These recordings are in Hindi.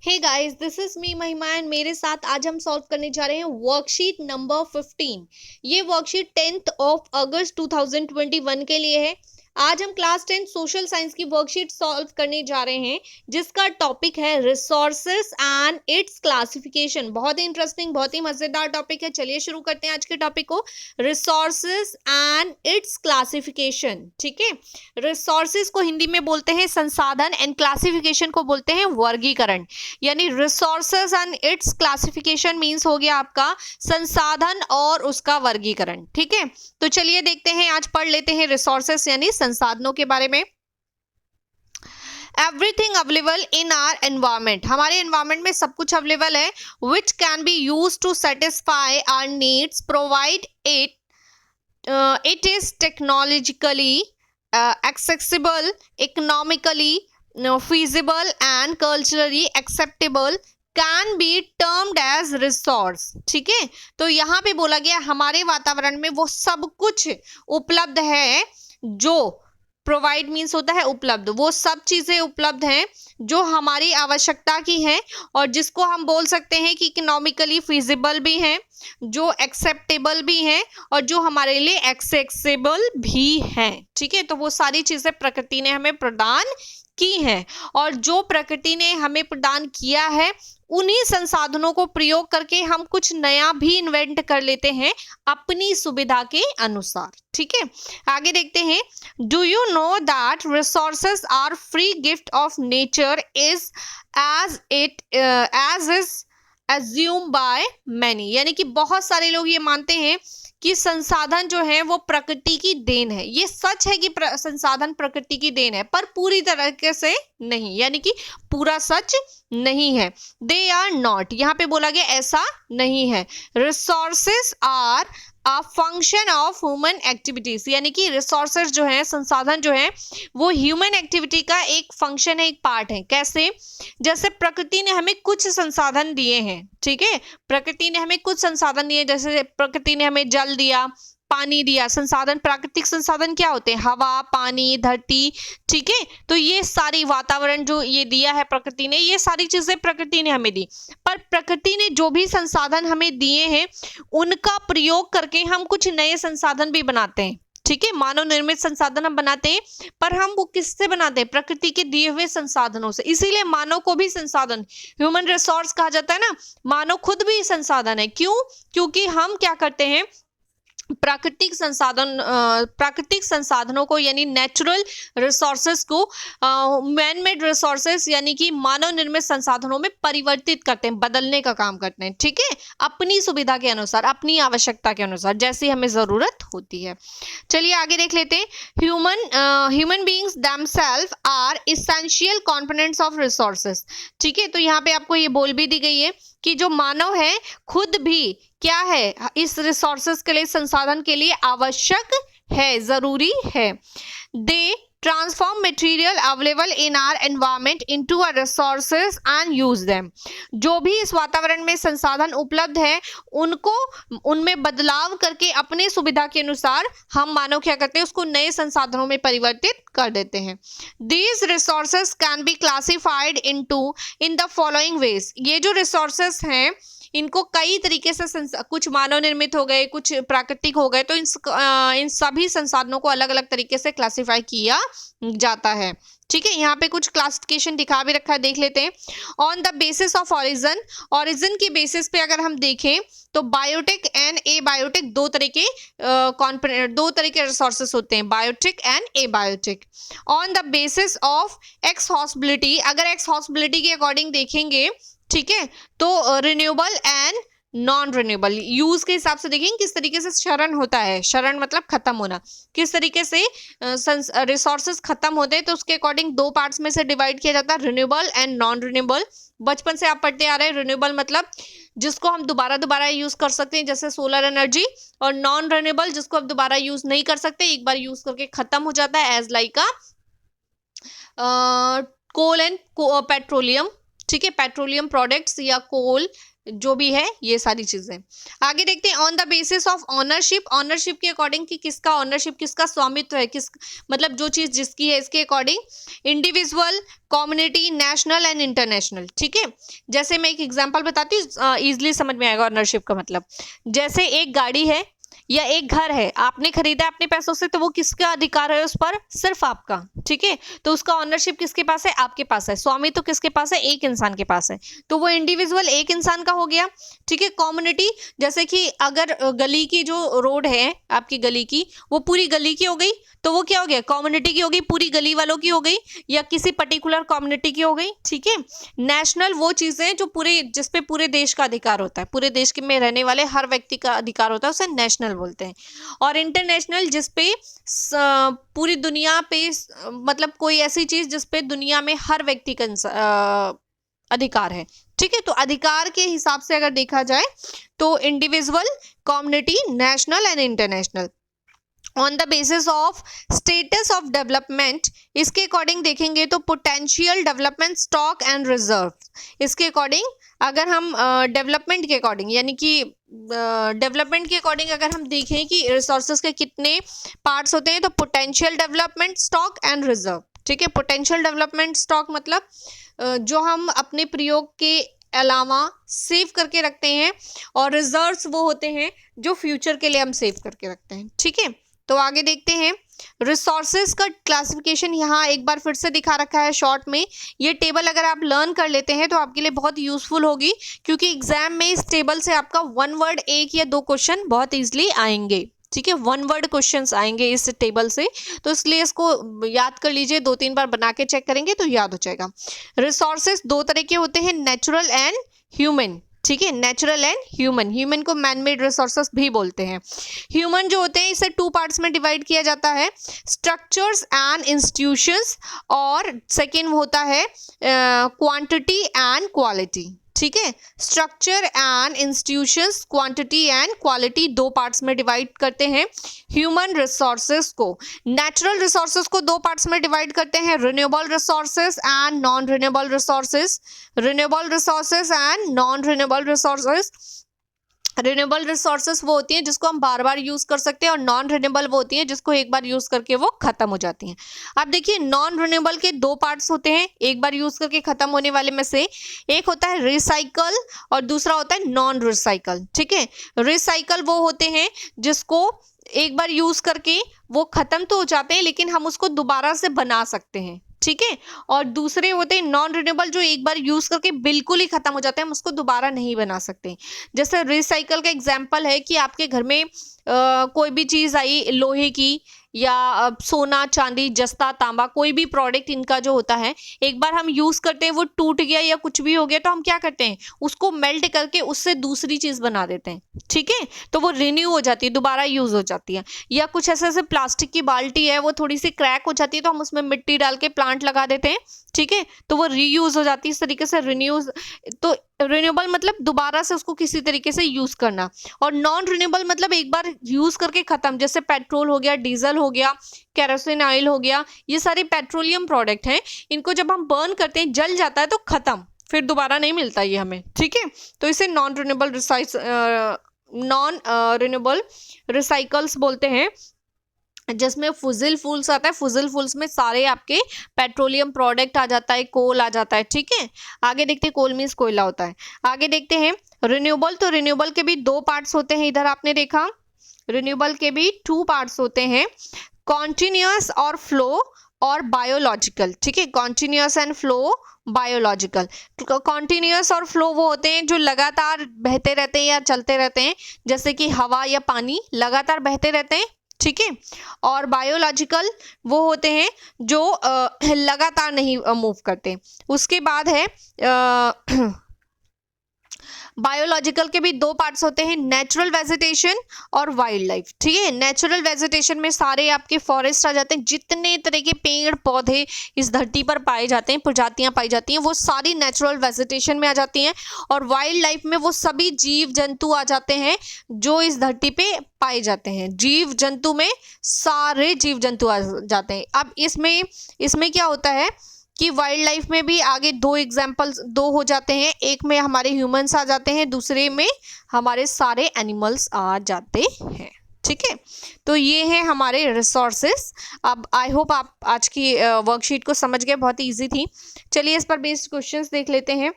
Hey guys, this is me Mahima and मेरे साथ आज हम सॉल्व करने जा रहे हैं वर्कशीट नंबर 15। ये वर्कशीट 10th ऑफ अगस्त 2021 के लिए है। आज हम क्लास 10 सोशल साइंस की वर्कशीट सॉल्व करने जा रहे हैं जिसका टॉपिक है रिसोर्सेस एंड इट्स क्लासिफिकेशन। बहुत ही इंटरेस्टिंग, बहुत ही मजेदार टॉपिक है। चलिए शुरू करते हैं आज के टॉपिक को, रिसोर्सेस एंड इट्स क्लासिफिकेशन। ठीक है, रिसोर्सेस को हिंदी में बोलते हैं संसाधन एंड क्लासिफिकेशन को बोलते हैं वर्गीकरण। यानी resources and it's classification means हो गया आपका संसाधन और उसका वर्गीकरण। ठीक है, तो चलिए देखते हैं, आज पढ़ लेते हैं रिसोर्सेज यानी संसाधनों के बारे में। Everything available in our environment, हमारे एनवायरमेंट में सब कुछ अवेलेबल है। Which can be use to satisfy our needs provide it is technologically accessible, economically feasible and culturally acceptable can be termed as resource। ठीक है, तो यहाँ पे बोला गया हमारे वातावरण में वो सब कुछ उपलब्ध है जो प्रोवाइड मीन्स होता है उपलब्ध, वो सब चीजें उपलब्ध हैं जो हमारी आवश्यकता की हैं और जिसको हम बोल सकते हैं कि इकोनॉमिकली फिजिबल भी हैं, जो एक्सेप्टेबल भी हैं और जो हमारे लिए एक्सेसिबल भी हैं। ठीक है, तो वो सारी चीजें प्रकृति ने हमें प्रदान की हैं और जो प्रकृति ने हमें प्रदान किया है उन्हीं संसाधनों को प्रयोग करके हम कुछ नया भी इन्वेंट कर लेते हैं अपनी सुविधा के अनुसार। ठीक है, आगे देखते हैं। Do you know that resources are free gift of nature is as is assume by many. यानी कि बहुत सारे लोग ये मानते हैं कि संसाधन जो है वो प्रकृति की देन है। ये सच है कि संसाधन प्रकृति की देन है, पर पूरी तरीके से नहीं, यानी कि पूरा सच नहीं है। दे आर नॉट, यहाँ पे बोला गया ऐसा नहीं है। Resources are a function of human activities, यानी कि रिसोर्सेज जो है, संसाधन जो है वो ह्यूमन एक्टिविटी का एक फंक्शन है, एक पार्ट है। कैसे? जैसे प्रकृति ने हमें कुछ संसाधन दिए हैं। ठीक है, प्रकृति ने हमें कुछ संसाधन दिए, जैसे प्रकृति ने हमें जल दिया, पानी दिया। संसाधन, प्राकृतिक संसाधन क्या होते हैं? हवा, पानी, धरती। ठीक है, तो ये सारी वातावरण जो ये दिया है प्रकृति ने, ये सारी चीजें प्रकृति ने हमें दी। पर प्रकृति ने जो भी संसाधन हमें दिए हैं उनका प्रयोग करके हम कुछ नए संसाधन भी बनाते हैं। ठीक है, मानव निर्मित संसाधन हम बनाते हैं, पर हम वो किससे बनाते हैं? प्रकृति के दिए हुए संसाधनों से। इसीलिए मानव को भी संसाधन, ह्यूमन रिसोर्स कहा जाता है ना। मानव खुद भी संसाधन है। क्यों? क्योंकि हम क्या करते हैं, प्राकृतिक संसाधनों को यानी नेचुरल रिसोर्सेस को मैन मेड रिसोर्सेस यानी कि मानव निर्मित संसाधनों में परिवर्तित करते हैं, बदलने का काम करते हैं। ठीक है, अपनी सुविधा के अनुसार, अपनी आवश्यकता के अनुसार, जैसी हमें जरूरत होती है। चलिए आगे देख लेते हैं। Human beings themselves are essential components of resources. ठीक है, तो यहाँ पे आपको ये बोल भी दी गई है कि जो मानव है खुद भी क्या है, इस रिसोर्सेस के लिए, संसाधन के लिए आवश्यक है, जरूरी है। They transform material available in our environment into a resources and use them. जो भी इस वातावरण में संसाधन उपलब्ध है उनको उनमें बदलाव करके अपने सुविधा के अनुसार हम मानव क्या करते हैं, उसको नए संसाधनों में परिवर्तित कर देते हैं। These resources can be classified into in the following veg. ये जो रिसोर्सेज हैं इनको कई तरीके से, कुछ मानव निर्मित हो गए, कुछ प्राकृतिक हो गए, तो इन सभी संसाधनों को अलग अलग तरीके से क्लासिफाई किया जाता है। ठीक है, यहाँ पे कुछ क्लासिफिकेशन दिखा भी रखा है, देख लेते हैं। On the basis of origin, origin की बेसिस पे अगर हम देखें तो बायोटिक एंड ए बायोटिक दो तरह के रिसोर्सेस होते हैं, biotic and abiotic. On the basis of exhaustibility, अगर एक्सहॉस्बिलिटी के अकॉर्डिंग देखेंगे, ठीक है, तो renewable and non renewable use के हिसाब से देखेंगे किस तरीके से क्षरण होता है। क्षरण मतलब खत्म होना, किस तरीके से रिसोर्सेज खत्म होते हैं, तो उसके अकॉर्डिंग दो पार्ट्स में से डिवाइड किया जाता है, रिन्यूएबल एंड नॉन रिन्यूएबल। बचपन से आप पढ़ते आ रहे हैं, रिन्यूएबल मतलब जिसको हम दोबारा यूज कर सकते हैं, जैसे सोलर एनर्जी, और नॉन रिन्यूएबल जिसको हम दोबारा यूज नहीं कर सकते, एक बार यूज करके खत्म हो जाता है, as like coal and petroleum. ठीक है, पेट्रोलियम प्रोडक्ट्स या कोल जो भी है, ये सारी चीजें। आगे देखते हैं, on the basis of ownership, ownership के अकॉर्डिंग कि किसका ऑनरशिप, किसका स्वामित्व है, किस मतलब जो चीज जिसकी है, इसके according individual, community, national and international. ठीक है, जैसे मैं एक एग्जांपल बताती हूँ, इजिली समझ में आएगा ऑनरशिप का मतलब। जैसे एक गाड़ी है या एक घर है, आपने खरीदा अपने पैसों से, तो वो किसका अधिकार है उस पर, सिर्फ आपका। ठीक है, तो उसका ऑनरशिप किसके पास है, आपके पास है। स्वामी तो किसके पास है, एक इंसान के पास है, तो वो इंडिविजुअल एक इंसान का हो गया। ठीक है, कम्युनिटी, जैसे कि अगर गली की जो रोड है आपकी गली की, वो पूरी गली की हो गई, तो वो क्या हो गया, कम्युनिटी की हो गई, पूरी गली वालों की हो गई, या किसी पर्टिकुलर कम्युनिटी की हो गई। ठीक है, नेशनल वो चीजें जो पूरे, जिसपे पूरे देश का अधिकार होता है, पूरे देश में रहने वाले हर व्यक्ति का अधिकार होता है, उसे नेशनल बोलते हैं। और इंटरनेशनल जिसपे पूरी दुनिया पे मतलब कोई ऐसी चीज जिसपे दुनिया में हर व्यक्ति का अधिकार है। ठीक है, तो अधिकार के हिसाब से अगर देखा जाए तो individual, community, national and international. On the basis of status of development, इसके अकॉर्डिंग देखेंगे तो potential development, stock and reserve. इसके अकॉर्डिंग अगर हम डेवलपमेंट के अकॉर्डिंग, यानी कि डेवलपमेंट के अकॉर्डिंग अगर हम देखें कि रिसोर्सेज के कितने पार्ट्स होते हैं, तो potential development, stock and reserve. ठीक है, पोटेंशियल डेवलपमेंट स्टॉक मतलब जो हम अपने प्रयोग के अलावा सेव करके रखते हैं, और रिजर्व्स वो होते हैं जो फ्यूचर के लिए हम सेव करके रखते हैं। ठीक है, तो आगे देखते हैं, रिसोर्सेज का क्लासिफिकेशन यहाँ एक बार फिर से दिखा रखा है शॉर्ट में। ये टेबल अगर आप लर्न कर लेते हैं तो आपके लिए बहुत यूजफुल होगी, क्योंकि एग्जाम में इस टेबल से आपका वन वर्ड एक या दो क्वेश्चन बहुत इजीली आएंगे। ठीक है, वन वर्ड क्वेश्चंस आएंगे इस टेबल से, तो इसलिए इसको याद कर लीजिए, 2-3 बार बना के चेक करेंगे तो याद हो जाएगा। रिसोर्सेज दो तरह के होते हैं, नेचुरल एंड ह्यूमन। ठीक है, नेचुरल एंड ह्यूमन, ह्यूमन को मैनमेड रिसोर्सेस भी बोलते हैं। ह्यूमन जो होते हैं इसे 2 पार्ट्स में डिवाइड किया जाता है, स्ट्रक्चर्स एंड इंस्टीट्यूशंस, और सेकेंड होता है क्वांटिटी एंड क्वालिटी। ठीक है, structure and institutions, quantity and quality, 2 parts में डिवाइड करते हैं ह्यूमन रिसोर्सेज को। नेचुरल रिसोर्सेज को 2 पार्ट्स में डिवाइड करते हैं, renewable resources and non renewable resources. Renewable resources and non renewable resources, renewable resources वो होती हैं जिसको हम बार बार यूज कर सकते हैं, और नॉन रिन्यूएबल वो होती हैं जिसको एक बार यूज करके वो खत्म हो जाती हैं। अब देखिए, नॉन रिन्यूएबल के 2 पार्ट्स होते हैं, एक बार यूज करके खत्म होने वाले में से एक होता है रिसाइकल और दूसरा होता है नॉन रिसाइकल। ठीक है, रिसाइकल वो होते हैं जिसको एक बार यूज करके वो खत्म तो हो जाते हैं, लेकिन हम उसको दोबारा से बना सकते हैं। ठीक है, और दूसरे होते हैं नॉन रिन्यूएबल, जो एक बार यूज करके बिल्कुल ही खत्म हो जाते हैं, हम उसको दोबारा नहीं बना सकते। जैसे रिसाइकल का एग्जांपल है कि आपके घर में कोई भी चीज आई लोहे की या सोना, चांदी, जस्ता, तांबा, कोई भी प्रोडक्ट इनका जो होता है, एक बार हम यूज करते हैं, वो टूट गया या कुछ भी हो गया, तो हम क्या करते हैं, उसको मेल्ट करके उससे दूसरी चीज बना देते हैं। ठीक है, तो वो रिन्यू हो जाती है, दोबारा यूज हो जाती है। या कुछ ऐसे ऐसे प्लास्टिक की बाल्टी है, वो थोड़ी सी क्रैक हो जाती है, तो हम उसमें मिट्टी डाल के प्लांट लगा देते हैं। ठीक है, तो वो रीयूज हो जाती है। इस तरीके से रिन्यूज, तो रिन्यूएबल मतलब दोबारा से उसको किसी तरीके से यूज करना, और नॉन रिन्यूएबल मतलब एक बार यूज करके खत्म, जैसे पेट्रोल हो गया, डीजल हो गया, केरोसिन ऑयल हो गया, ये सारे पेट्रोलियम प्रोडक्ट हैं। इनको जब हम बर्न करते हैं, जल जाता है तो खत्म, फिर दोबारा नहीं मिलता ये हमें। ठीक है, तो इसे नॉन रिन्यूएबल रिसाइकल्स बोलते हैं, जिसमें फुजिल फूल्स आता है। फुजिल फूल्स में सारे आपके पेट्रोलियम प्रोडक्ट आ जाता है, कोल आ जाता है। ठीक है, आगे देखते हैं, कोल मीन्स कोयला होता है। आगे देखते हैं रिन्यूएबल, तो रिन्यूएबल के भी 2 पार्ट्स होते हैं, इधर आपने देखा रिन्यूएबल के भी 2 पार्ट्स होते हैं, कॉन्टिन्यूअस और फ्लो और बायोलॉजिकल। ठीक है, continuous and flow, biological. Continuous और फ्लो वो होते हैं जो लगातार बहते रहते हैं या चलते रहते हैं, जैसे कि हवा या पानी लगातार बहते रहते हैं। ठीक है, और बायोलॉजिकल वो होते हैं जो लगातार नहीं मूव करते। उसके बाद है बायोलॉजिकल के भी 2 पार्ट्स होते हैं, नेचुरल वेजिटेशन और वाइल्ड लाइफ। ठीक है, नेचुरल वेजिटेशन में सारे आपके फॉरेस्ट आ जाते हैं, जितने तरह के पेड़ पौधे इस धरती पर पाए जाते हैं, प्रजातियां पाई जाती हैं, वो सारी नेचुरल वेजिटेशन में आ जाती हैं। और वाइल्ड लाइफ में वो सभी जीव जंतु आ जाते हैं जो इस धरती पे पाए जाते हैं। जीव जंतु में सारे जीव जंतु आ जाते हैं। अब इसमें क्या होता है कि वाइल्ड लाइफ में भी आगे दो एग्जाम्पल्स दो हो जाते हैं, एक में हमारे ह्यूमंस आ जाते हैं, दूसरे में हमारे सारे एनिमल्स आ जाते हैं। ठीक है, तो ये है हमारे रिसोर्सेस। अब आई होप आप आज की वर्कशीट को समझ गए, बहुत ही ईजी थी। चलिए इस पर बेस्ड क्वेश्चंस देख लेते हैं।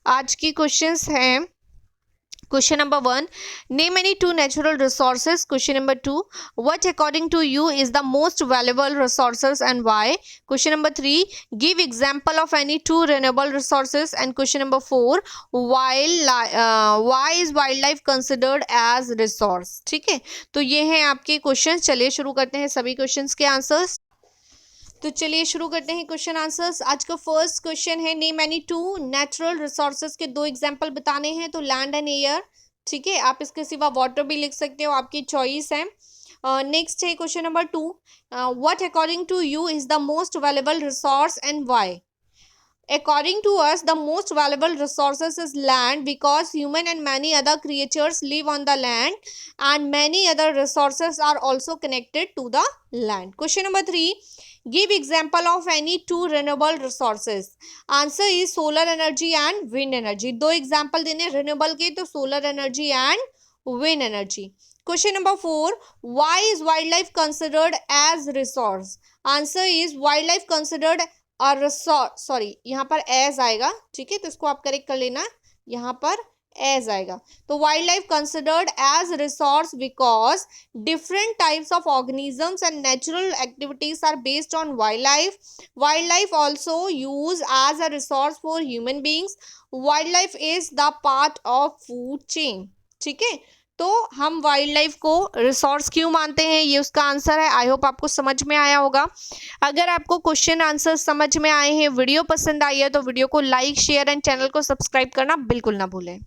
आज की क्वेश्चंस हैं, Question number 1, name any two natural resources. Question number 2, what according to you is the most valuable resources and why? Question number 3, give example of any two renewable resources. And question number 4, why is wildlife considered as resource? ठीक है, तो ये हैं आपके क्वेश्चंस। चलिए शुरू करते हैं सभी क्वेश्चंस के आंसर्स। तो चलिए शुरू करते हैं क्वेश्चन आंसर्स। आज का फर्स्ट क्वेश्चन है, name any two natural resources के दो एग्जांपल बताने हैं, तो लैंड एंड एयर। ठीक है, आप इसके सिवा वाटर भी लिख सकते हो, आपकी चॉइस है। नेक्स्ट है question number 2, what according to you is the most valuable resource and why? According to us, the most valuable resources is land because human and many other creatures live on the land and many other resources are also connected to the land. Question number 3, give example of any two renewable resources. Answer is solar energy and wind energy. दो example देने renewable के, तो solar energy and wind energy. Question number 4, why is wildlife considered as resource? Answer is wildlife considered और सॉरी यहाँ पर एज आएगा। ठीक है, तो इसको आप करेक्ट कर लेना, यहाँ पर एज आएगा। तो wild life considered as resource because different types of organisms and natural activities are based on wild life. Wild life also use as a resource for human beings. Wild life is the part of food chain. ठीक है, तो हम वाइल्ड लाइफ को रिसोर्स क्यों मानते हैं, ये उसका आंसर है। आई होप आपको समझ में आया होगा। अगर आपको क्वेश्चन आंसर समझ में आए हैं, वीडियो पसंद आई है, तो वीडियो को लाइक शेयर एंड चैनल को सब्सक्राइब करना बिल्कुल ना भूलें।